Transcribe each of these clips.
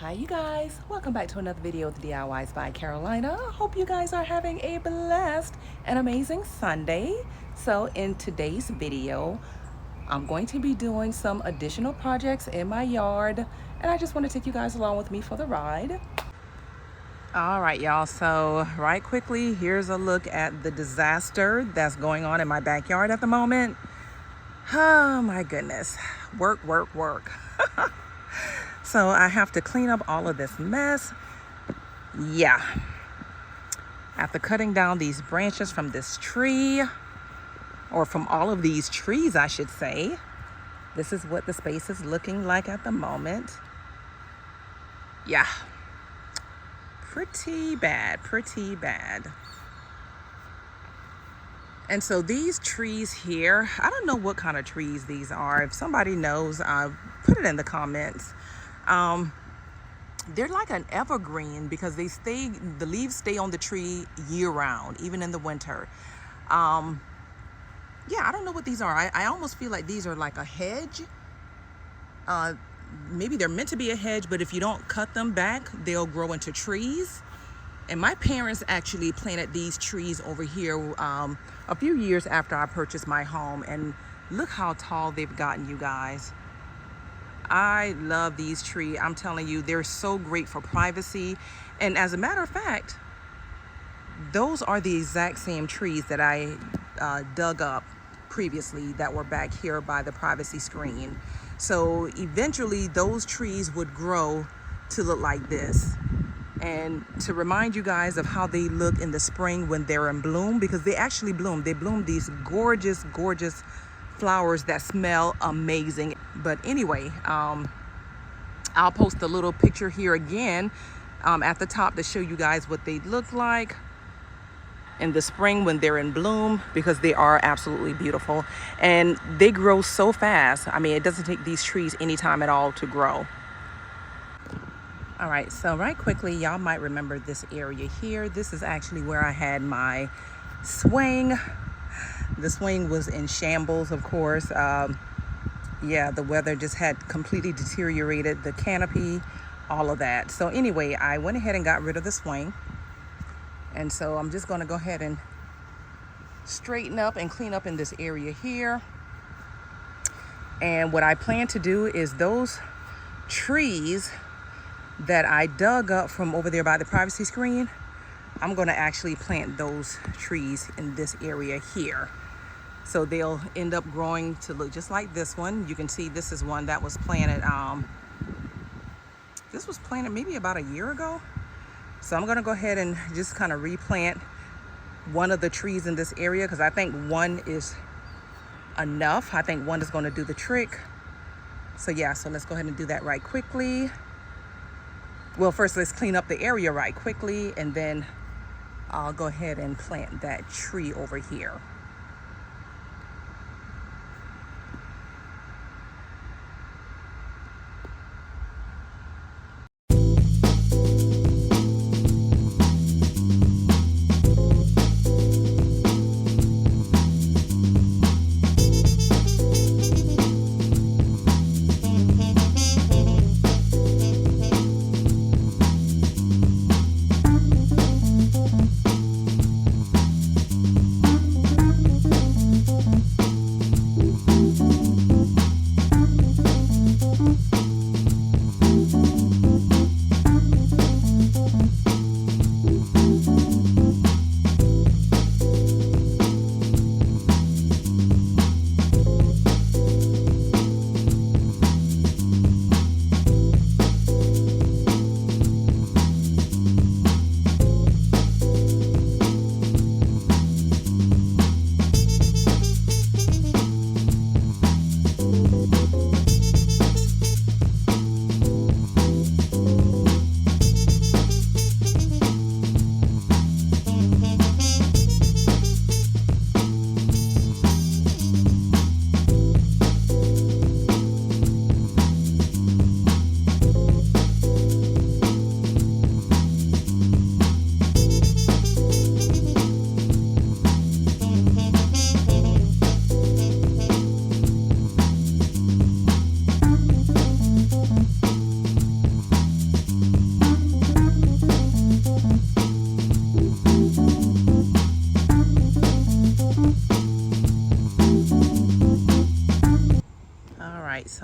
Hi you guys, welcome back to another video with DIYs by Carolina. Hope you guys are having a blessed and amazing Sunday. So in today's video, I'm going to be doing some additional projects in my yard, and I just want to take you guys along with me for the ride. All right, y'all, so right quickly, here's a look at the disaster that's going on in my backyard at the moment. Oh my goodness, work. So I have to clean up all of this mess. Yeah. After cutting down these branches from this tree, or from all of these trees, I should say, this is what the space is looking like at the moment. Yeah. Pretty bad. And so these trees here, I don't know what kind of trees these are. If somebody knows, put it in the comments. They're like an evergreen because the leaves stay on the tree year round, even in the winter. Yeah, I don't know what these are. I almost feel like these are like a hedge. Maybe they're meant to be a hedge, but if you don't cut them back, they'll grow into trees. And my parents actually planted these trees over here a few years after I purchased my home. And look how tall they've gotten, you guys. I love these trees. I'm telling you, they're so great for privacy. And as a matter of fact, those are the exact same trees that I dug up previously that were back here by the privacy screen. So eventually those trees would grow to look like this. And to remind you guys of how they look in the spring when they're in bloom, because they actually bloom. They bloom these gorgeous flowers that smell amazing. But anyway, I'll post a little picture here again at the top to show you guys what they look like in the spring when they're in bloom, because they are absolutely beautiful and they grow so fast. I mean, it doesn't take these trees any time at all to grow. All right, so right quickly, y'all might remember this area here. This is actually where I had my swing. The swing was in shambles, of course. Yeah, the weather just had completely deteriorated the canopy, all of that. So anyway, I went ahead and got rid of the swing. And so I'm just gonna go ahead and straighten up and clean up in this area here. And what I plan to do is those trees that I dug up from over there by the privacy screen, I'm gonna actually plant those trees in this area here. So they'll end up growing to look just like this one. You can see this is one that was planted, this was planted maybe about a year ago. So I'm gonna go ahead and just kind of replant one of the trees in this area because I think one is enough. I think one is gonna do the trick. So yeah, so let's go ahead and do that right quickly. Well, first let's clean up the area right quickly, and then I'll go ahead and plant that tree over here.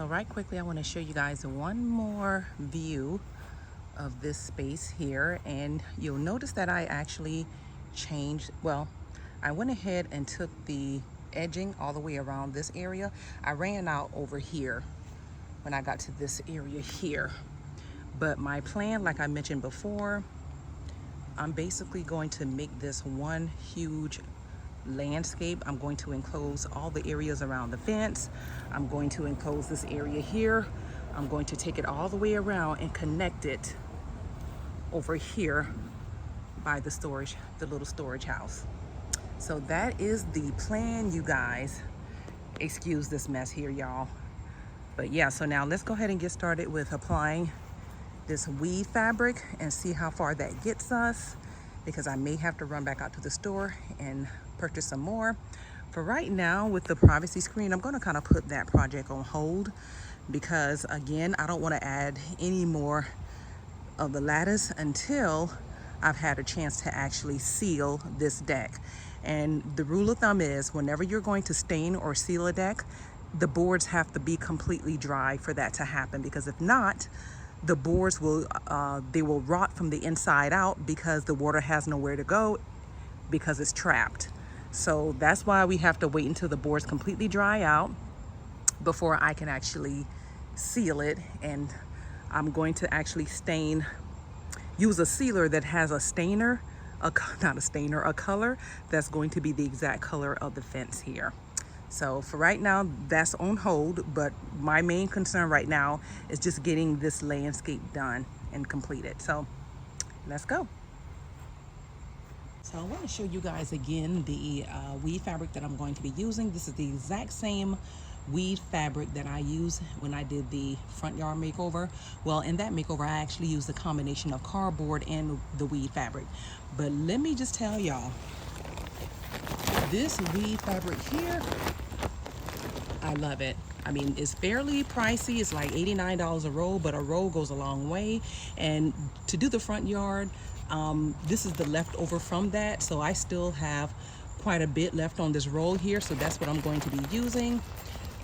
So right quickly, I want to show you guys one more view of this space here, and you'll notice that I actually changed, well, I went ahead and took the edging all the way around this area. I ran out over here when I got to this area here, but my plan, like I mentioned before, I'm basically going to make this one huge landscape. I'm going to enclose all the areas around the fence. I'm going to enclose this area here. I'm going to take it all the way around and connect it over here by the storage, the little storage house. So that is the plan, you guys. Excuse this mess here, y'all. But yeah, so now let's go ahead and get started with applying this weave fabric and see how far that gets us, because I may have to run back out to the store and purchase some more. For right now, with the privacy screen, I'm going to kind of put that project on hold, because again, I don't want to add any more of the lattice until I've had a chance to actually seal this deck. And the rule of thumb is, whenever you're going to stain or seal a deck, the boards have to be completely dry for that to happen, because if not, the boards will they will rot from the inside out, because the water has nowhere to go because it's trapped. So that's why we have to wait until the boards completely dry out before I can actually seal it. And I'm going to actually use a sealer that has a stainer, not a stainer, a color that's going to be the exact color of the fence here. So for right now, that's on hold, but my main concern right now is just getting this landscape done and completed. So let's go. So I want to show you guys again the weave fabric that I'm going to be using. This is the exact same weave fabric that I used when I did the front yard makeover. Well, in that makeover, I actually used a combination of cardboard and the weave fabric. But let me just tell y'all, this weave fabric here, I love it. I mean, it's fairly pricey. It's like $89 a roll, but a roll goes a long way. And to do the front yard, this is the leftover from that. So I still have quite a bit left on this roll here. So that's what I'm going to be using.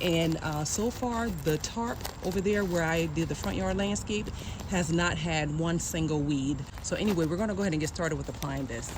And so far, the tarp over there where I did the front yard landscape has not had one single weed. So anyway, we're gonna go ahead and get started with applying this.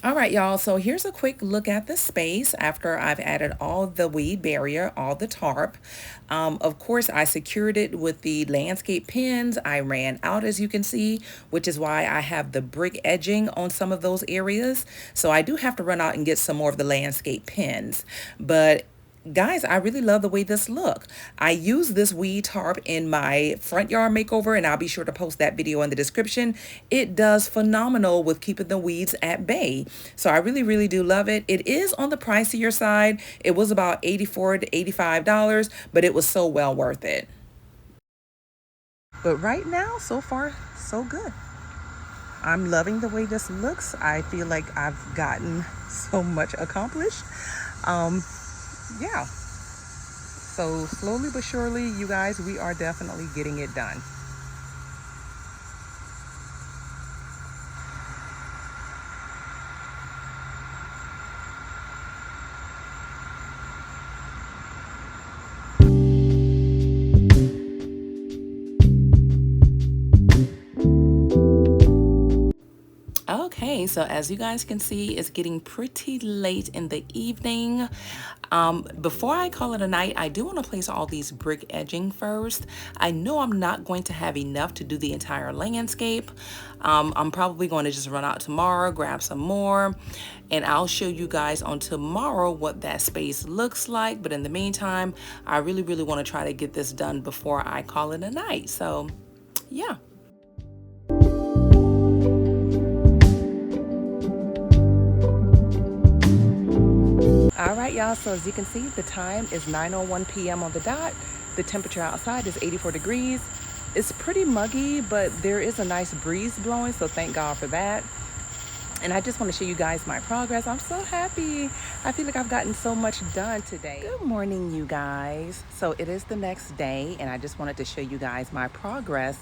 All right, y'all, so here's a quick look at the space after I've added all the weed barrier, all the tarp. Of course, I secured it with the landscape pins. I ran out, as you can see, which is why I have the brick edging on some of those areas. So I do have to run out and get some more of the landscape pins. But guys, I really love the way this look. I use this weed tarp in my front yard makeover, and I'll be sure to post that video in the description. It does phenomenal with keeping the weeds at bay. So I really, really do love it. It is on the pricier side. It was about $84 to $85, but it was so well worth it. But right now, so far, so good. I'm loving the way this looks. I feel like I've gotten so much accomplished. Yeah, so slowly but surely, you guys, we are definitely getting it done. Okay, so as you guys can see, it's getting pretty late in the evening. Before I call it a night, I do want to place all these brick edging first. I know I'm not going to have enough to do the entire landscape. I'm probably going to just run out tomorrow, grab some more, and I'll show you guys on tomorrow what that space looks like. But in the meantime, I really want to try to get this done before I call it a night. So, yeah. All right, y'all, so as you can see, the time is 9:01 p.m. on the dot. The temperature outside is 84 degrees. It's pretty muggy, but there is a nice breeze blowing, so thank God for that. And I just want to show you guys my progress. I'm so happy. I feel like I've gotten so much done today. Good morning, you guys. So it is the next day, and I just wanted to show you guys my progress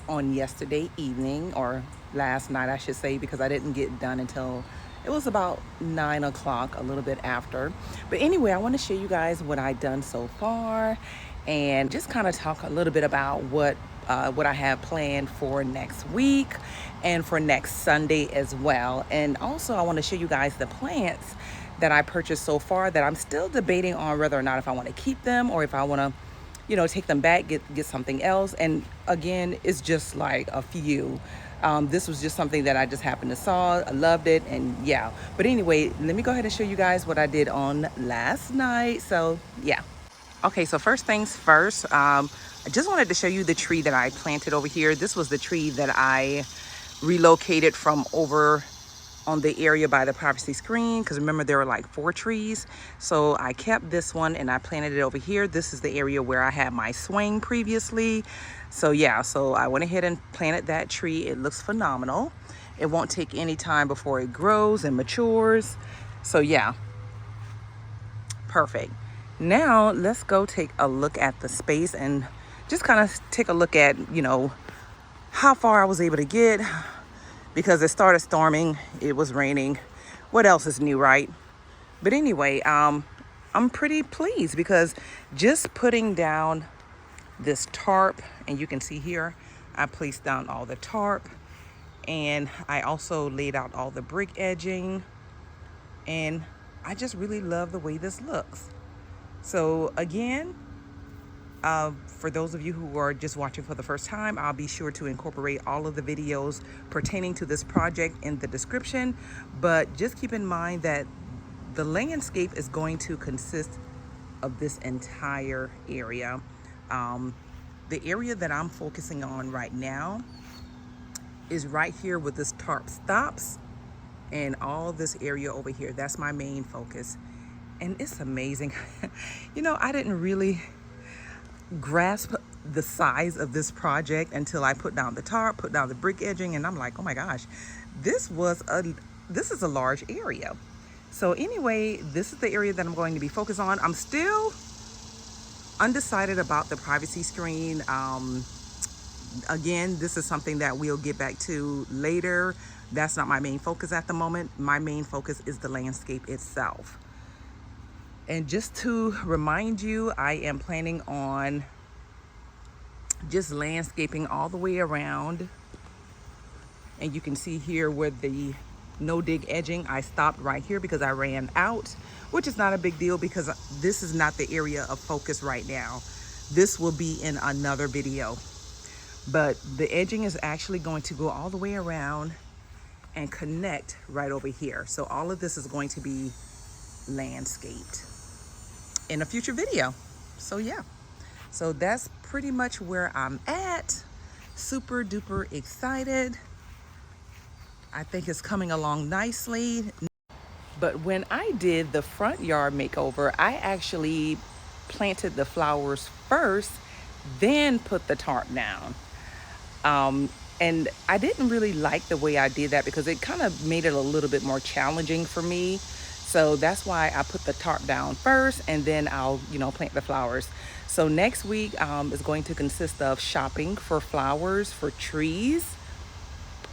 on yesterday evening, or last night, I should say, because I didn't get done until it was about 9 o'clock, a little bit after. But anyway, I want to show you guys what I've done so far and just kind of talk a little bit about what I have planned for next week and for next Sunday as well. And also I want to show you guys the plants that I purchased so far that I'm still debating on whether or not if I want to keep them or if I want to, you know, take them back, get something else. And again, it's just like a few. This was just something that I just happened to saw. I loved it, and yeah. But anyway, let me go ahead and show you guys what I did on last night. So yeah. Okay, so first things first, I just wanted to show you the tree that I planted over here. This was the tree that I relocated from over on the area by the privacy screen, because remember there were like 4 trees. So I kept this one and I planted it over here. This is the area where I had my swing previously. So yeah, so I went ahead and planted that tree. It looks phenomenal. It won't take any time before it grows and matures. So yeah, perfect. Now let's go take a look at the space and just kind of take a look at, you know, how far I was able to get, because it started storming, it was raining. What else is new, right? But anyway, I'm pretty pleased because just putting down this tarp, and you can see here, I placed down all the tarp, and I also laid out all the brick edging, and I just really love the way this looks. So again, for those of you who are just watching for the first time, I'll be sure to incorporate all of the videos pertaining to this project in the description. But just keep in mind that the landscape is going to consist of this entire area. The area that I'm focusing on right now is right here with this tarp stops, and all this area over here. That's my main focus. And it's amazing. You know, I didn't really grasp the size of this project until I put down the tarp, put down the brick edging, and I'm like, oh my gosh, this is a large area. So anyway, this is the area that I'm going to be focused on. I'm still undecided about the privacy screen. Again, this is something that we'll get back to later. That's not my main focus at the moment. My main focus is the landscape itself. And just to remind you, I am planning on just landscaping all the way around. And you can see here where the no dig edging, I stopped right here because I ran out, which is not a big deal because this is not the area of focus right now. This will be in another video. But the edging is actually going to go all the way around and connect right over here. So all of this is going to be landscaped in a future video. So yeah, so that's pretty much where I'm at. Super duper excited. I think it's coming along nicely. But when I did the front yard makeover, I actually planted the flowers first, then put the tarp down. And I didn't really like the way I did that because it kind of made it a little bit more challenging for me. So that's why I put the tarp down first, and then I'll, you know, plant the flowers. So next week is going to consist of shopping for flowers for trees,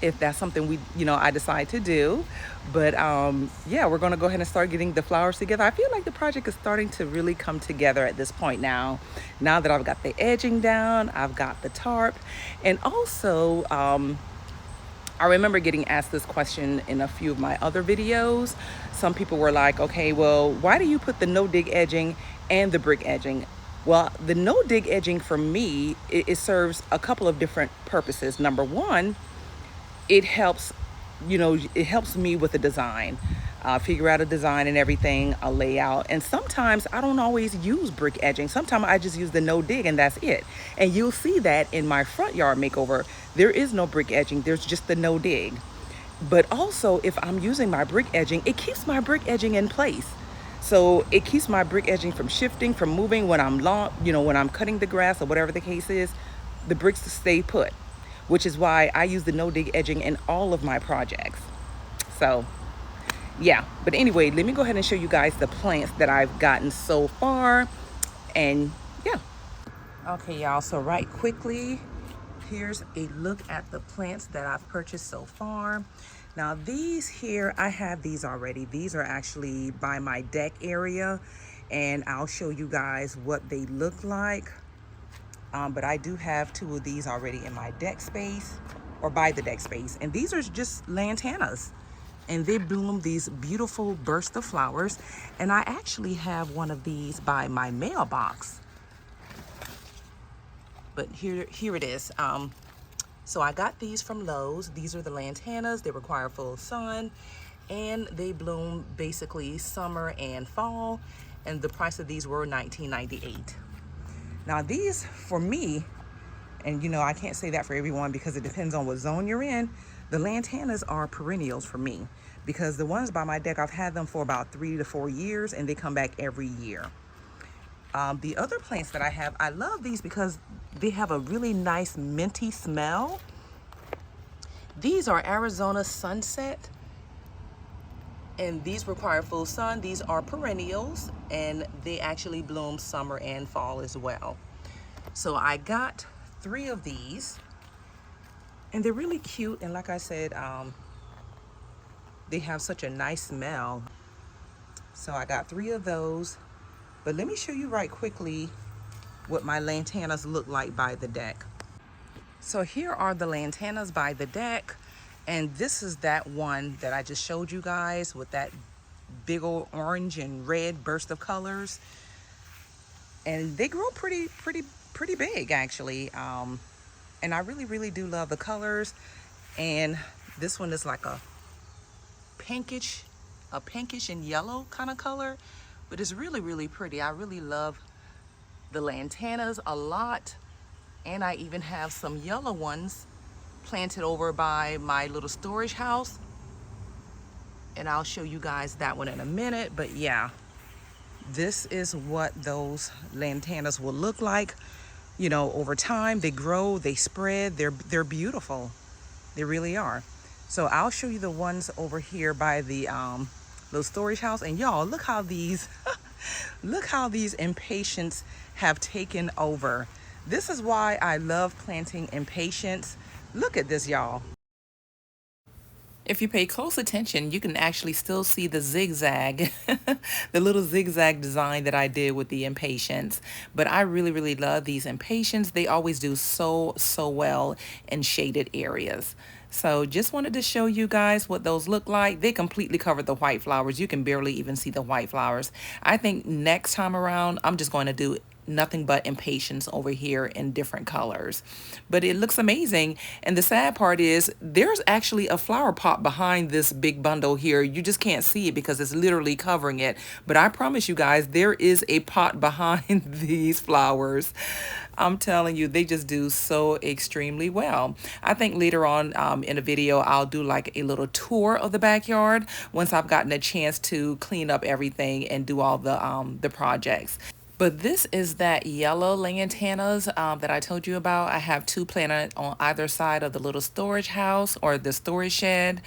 if that's something we, you know, I decide to do. But yeah, we're going to go ahead and start getting the flowers together. I feel like the project is starting to really come together at this point now that I've got the edging down, I've got the tarp, and also I remember getting asked this question in a few of my other videos. Some people were like, okay, well, why do you put the no dig edging and the brick edging? Well, the no dig edging for me, it serves a couple of different purposes. Number one, it helps, it helps me with the design, figure out a design and everything, a layout. And sometimes I don't always use brick edging. Sometimes I just use the no dig and that's it. And you'll see that in my front yard makeover, there is no brick edging. There's just the no dig. But also if I'm using my brick edging, it keeps my brick edging in place. So it keeps my brick edging from shifting, from moving when I'm when I'm cutting the grass or whatever the case is, the bricks stay put, which is why I use the no dig edging in all of my projects. So yeah, but anyway, let me go ahead and show you guys the plants that I've gotten so far. And yeah. Okay, y'all, so right quickly, here's a look at the plants that I've purchased so far. Now these here, I have these already. These are actually by my deck area, and I'll show you guys what they look like. But I do have 2 of these already in my deck space, or by the deck space. And these are just lantanas. And they bloom these beautiful bursts of flowers. And I actually have one of these by my mailbox. But here it is. So I got these from Lowe's. These are the lantanas. They require full sun. And they bloom basically summer and fall. And the price of these were $19.98. Now these, for me, and I can't say that for everyone because it depends on what zone you're in, the lantanas are perennials for me, because the ones by my deck, I've had them for about 3 to 4 years and they come back every year. The other plants that I have, I love these because they have a really nice minty smell. These are Arizona Sunset, and these require full sun. These are perennials and they actually bloom summer and fall as well. So I got 3 of these, and they're really cute. And like I said, they have such a nice smell. So I got 3 of those. But let me show you right quickly what my lantanas look like by the deck. So here are the lantanas by the deck. And this is that one that I just showed you guys with that big old orange and red burst of colors. And they grow pretty big actually. And I really do love the colors. And this one is like a pinkish and yellow kind of color, but it's really pretty. I really love the lantanas a lot. And I even have some yellow ones planted over by my little storage house, and I'll show you guys that one in a minute. But yeah, this is what those lantanas will look like. Over time, they grow, they spread, they're beautiful. They really are. So I'll show you the ones over here by the little storage house. And y'all, look how these look how these impatiens have taken over. This is why I love planting impatiens. Look at this, y'all. If you pay close attention, you can actually still see the zigzag, the little zigzag design that I did with the impatiens. But I really love these impatiens. They always do so well in shaded areas. So just wanted to show you guys what those look like. They completely cover the white flowers. You can barely even see the white flowers. I think next time around, I'm just going to do nothing but impatiens over here in different colors. But it looks amazing. And the sad part is there's actually a flower pot behind this big bundle here. You just can't see it because it's literally covering it. But I promise you guys, there is a pot behind these flowers. I'm telling you, they just do so extremely well. I think later on in a video, I'll do like a little tour of the backyard once I've gotten a chance to clean up everything and do all the projects. But this is that yellow lantanas that I told you about. I have 2 planted on either side of the little storage house or the storage shed.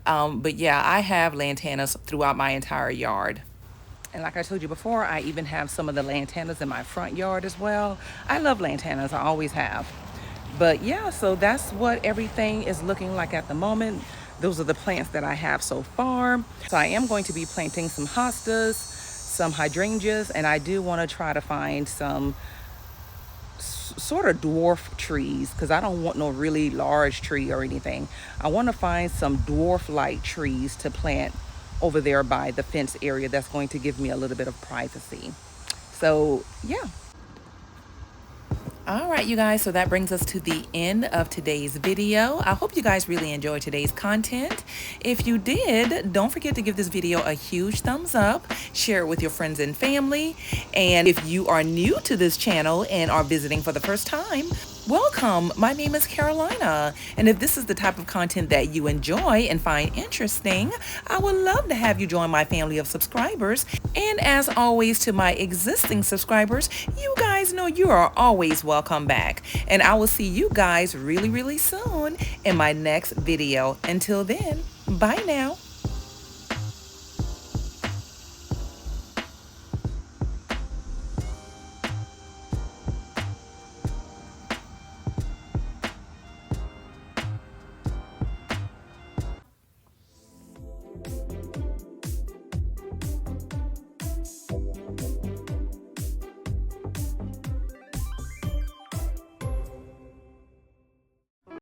But yeah, I have lantanas throughout my entire yard. And like I told you before, I even have some of the lantanas in my front yard as well. I love lantanas, I always have. But yeah, so that's what everything is looking like at the moment. Those are the plants that I have so far. So I am going to be planting some hostas, some hydrangeas, and I do want to try to find some sort of dwarf trees, because I don't want no really large tree or anything. I want to find some dwarf-like trees to plant over there by the fence area that's going to give me a little bit of privacy. So yeah. All right, you guys, so that brings us to the end of today's video. I hope you guys really enjoyed today's content. If you did, don't forget to give this video a huge thumbs up, share it with your friends and family. And if you are new to this channel and are visiting for the first time, welcome. My name is Carolina, and if this is the type of content that you enjoy and find interesting, I would love to have you join my family of subscribers. And as always, to my existing subscribers, you guys know you are always welcome back. And I will see you guys really, really soon in my next video. Until then, bye now.